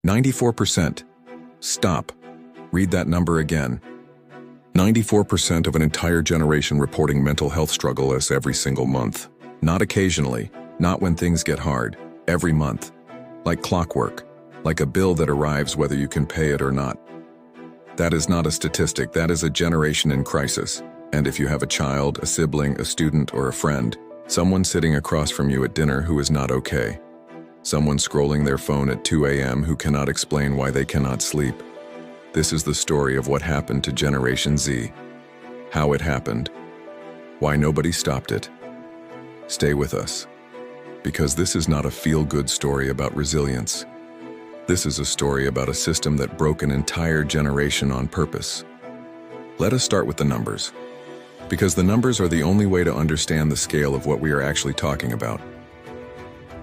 94%. Stop. Read that number again. 94% of an entire generation reporting mental health struggle as every single month. Not occasionally, not when things get hard, every month. Like clockwork, like a bill that arrives whether you can pay it or not. That is not a statistic, that is a generation in crisis. And if you have a child, a sibling, a student, or a friend, someone sitting across from you at dinner who is not okay. Someone scrolling their phone at 2 a.m. who cannot explain why they cannot sleep. This is the story of what happened to Generation Z. How it happened. Why nobody stopped it. Stay with us. Because this is not a feel-good story about resilience. This is a story about a system that broke an entire generation on purpose. Let us start with the numbers. Because the numbers are the only way to understand the scale of what we are actually talking about.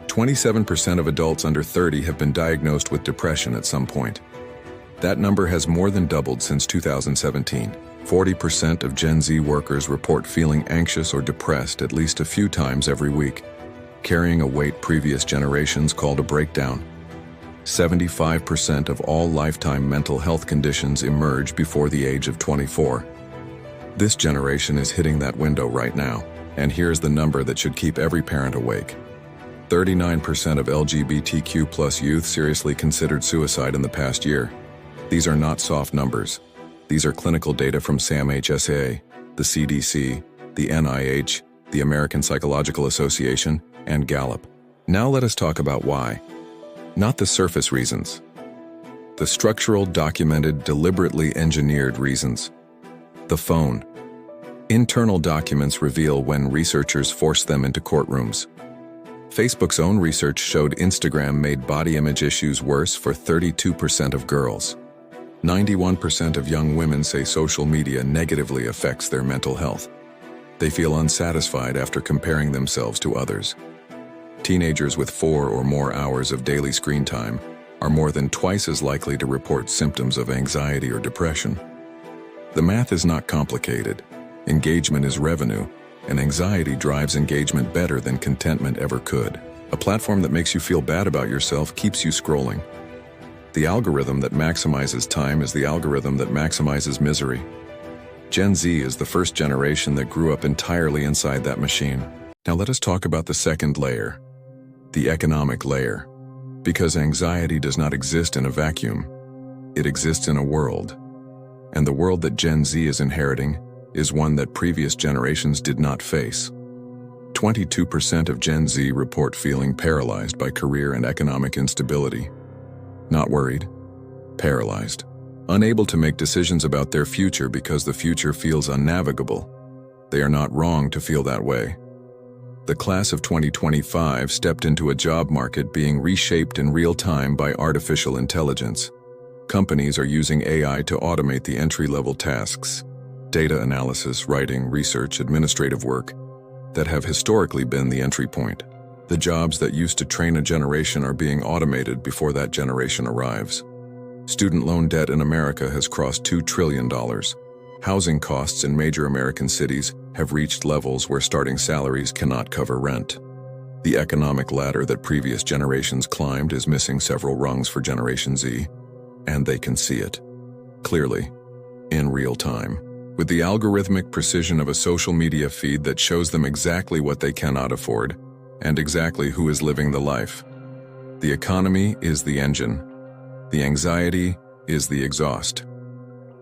27% of adults under 30 have been diagnosed with depression at some point. That number has more than doubled since 2017. 40% of Gen Z workers report feeling anxious or depressed at least a few times every week, carrying a weight previous generations called a breakdown. 75% of all lifetime mental health conditions emerge before the age of 24. This generation is hitting that window right now, and here's the number that should keep every parent awake. 39% of LGBTQ+ youth seriously considered suicide in the past year. These are not soft numbers. These are clinical data from SAMHSA, the CDC, the NIH, the American Psychological Association, and Gallup. Now let us talk about why. Not the surface reasons. The structural, documented, deliberately engineered reasons. The phone. Internal documents reveal when researchers force them into courtrooms. Facebook's own research showed Instagram made body image issues worse for 32% of girls. 91% of young women say social media negatively affects their mental health. They feel unsatisfied after comparing themselves to others. Teenagers with 4 or more hours of daily screen time are more than twice as likely to report symptoms of anxiety or depression. The math is not complicated. Engagement is revenue, and anxiety drives engagement better than contentment ever could. A platform that makes you feel bad about yourself keeps you scrolling. The algorithm that maximizes time is the algorithm that maximizes misery. Gen Z is the first generation that grew up entirely inside that machine. Now let us talk about the second layer, the economic layer. Because anxiety does not exist in a vacuum. It exists in a world. And the world that Gen Z is inheriting is one that previous generations did not face. 22% of Gen Z report feeling paralyzed by career and economic instability. Not worried, paralyzed. Unable to make decisions about their future because the future feels unnavigable. They are not wrong to feel that way. The class of 2025 stepped into a job market being reshaped in real time by artificial intelligence. Companies are using AI to automate the entry-level tasks, data analysis, writing, research, administrative work, that have historically been the entry point. The jobs that used to train a generation are being automated before that generation arrives. Student loan debt in America has crossed $2 trillion. Housing costs in major American cities have reached levels where starting salaries cannot cover rent. The economic ladder that previous generations climbed is missing several rungs for Generation Z, and they can see it clearly, in real time, with the algorithmic precision of a social media feed that shows them exactly what they cannot afford and exactly who is living the life. The economy is the engine. The anxiety is the exhaust.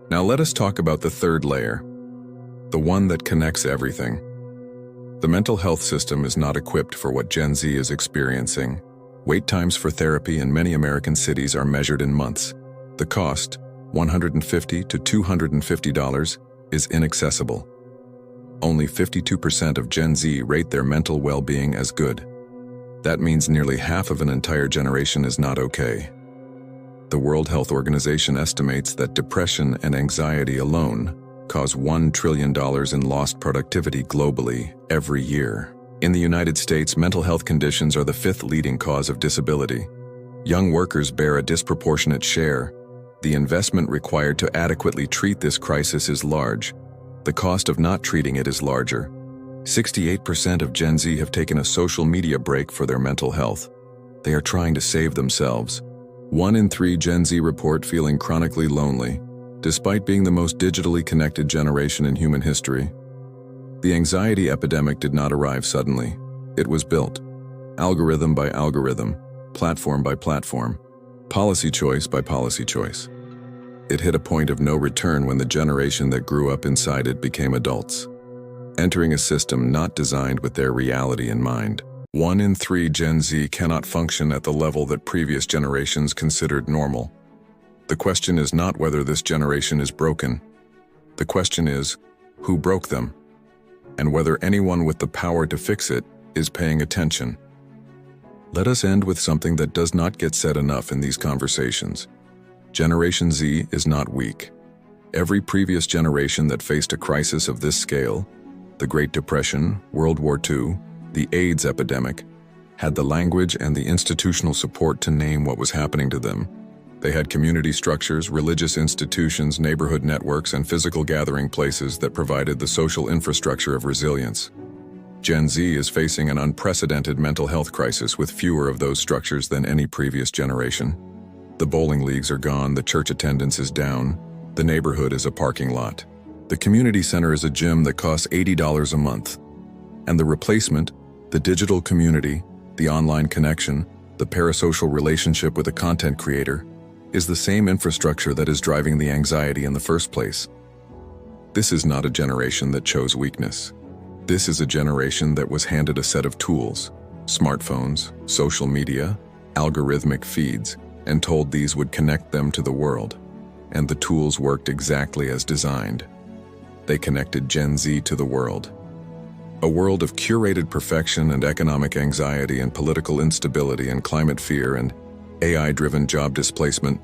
Now let us talk about the third layer, the one that connects everything. The mental health system is not equipped for what Gen Z is experiencing. Wait times for therapy in many American cities are measured in months. The cost, $150 to $250, is inaccessible. Only 52% of Gen Z rate their mental well-being as good. That means nearly half of an entire generation is not okay. The World Health Organization estimates that depression and anxiety alone cause $1 trillion in lost productivity globally every year. In the United States, mental health conditions are the 5th leading cause of disability. Young workers bear a disproportionate share. The investment required to adequately treat this crisis is large. The cost of not treating it is larger. 68% of Gen Z have taken a social media break for their mental health. They are trying to save themselves. 1 in 3 Gen Z report feeling chronically lonely, despite being the most digitally connected generation in human history. The anxiety epidemic did not arrive suddenly. It was built, algorithm by algorithm, platform by platform, policy choice by policy choice. It hit a point of no return when the generation that grew up inside it became adults, entering a system not designed with their reality in mind. 1 in 3 Gen Z cannot function at the level that previous generations considered normal. The question is not whether this generation is broken. The question is, who broke them? And whether anyone with the power to fix it is paying attention. Let us end with something that does not get said enough in these conversations. Generation Z is not weak. Every previous generation that faced a crisis of this scale, the Great Depression, World War II, the AIDS epidemic, had the language and the institutional support to name what was happening to them. They had community structures, religious institutions, neighborhood networks, and physical gathering places that provided the social infrastructure of resilience. Gen Z is facing an unprecedented mental health crisis with fewer of those structures than any previous generation. The bowling leagues are gone, the church attendance is down, the neighborhood is a parking lot. The community center is a gym that costs $80 a month. And the replacement, the digital community, the online connection, the parasocial relationship with a content creator, is the same infrastructure that is driving the anxiety in the first place. This is not a generation that chose weakness. This is a generation that was handed a set of tools, smartphones, social media, algorithmic feeds, and told these would connect them to the world. And the tools worked exactly as designed. They connected Gen Z to the world. A world of curated perfection and economic anxiety and political instability and climate fear and AI-driven job displacement,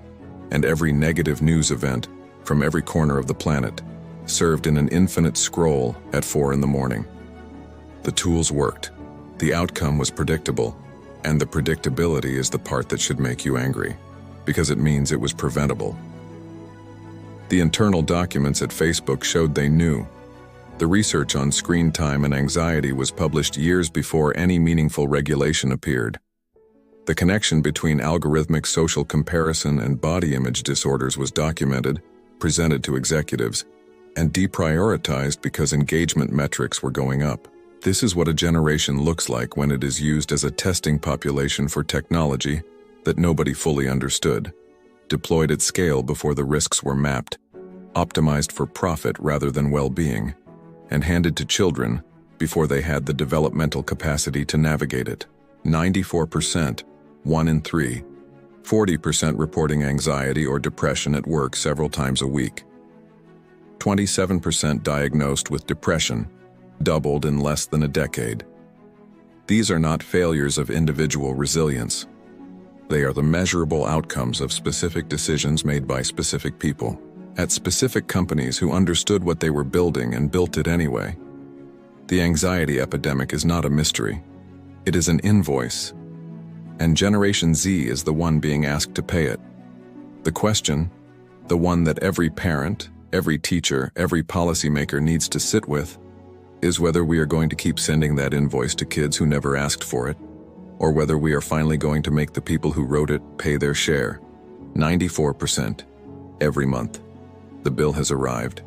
and every negative news event from every corner of the planet, served in an infinite scroll at 4 in the morning. The tools worked. The outcome was predictable, and the predictability is the part that should make you angry, because it means it was preventable. The internal documents at Facebook showed they knew. The research on screen time and anxiety was published years before any meaningful regulation appeared. The connection between algorithmic social comparison and body image disorders was documented, presented to executives, and deprioritized because engagement metrics were going up. This is what a generation looks like when it is used as a testing population for technology that nobody fully understood, deployed at scale before the risks were mapped, optimized for profit rather than well-being, and handed to children before they had the developmental capacity to navigate it. 94%, 1 in 3, 40% reporting anxiety or depression at work several times a week. 27% diagnosed with depression, doubled in less than a decade. These are not failures of individual resilience. They are the measurable outcomes of specific decisions made by specific people, at specific companies who understood what they were building and built it anyway. The anxiety epidemic is not a mystery. It is an invoice. And Generation Z is the one being asked to pay it. The question, the one that every parent, every teacher, every policymaker needs to sit with, is whether we are going to keep sending that invoice to kids who never asked for it, or whether we are finally going to make the people who wrote it pay their share, 94%, every month. The bill has arrived.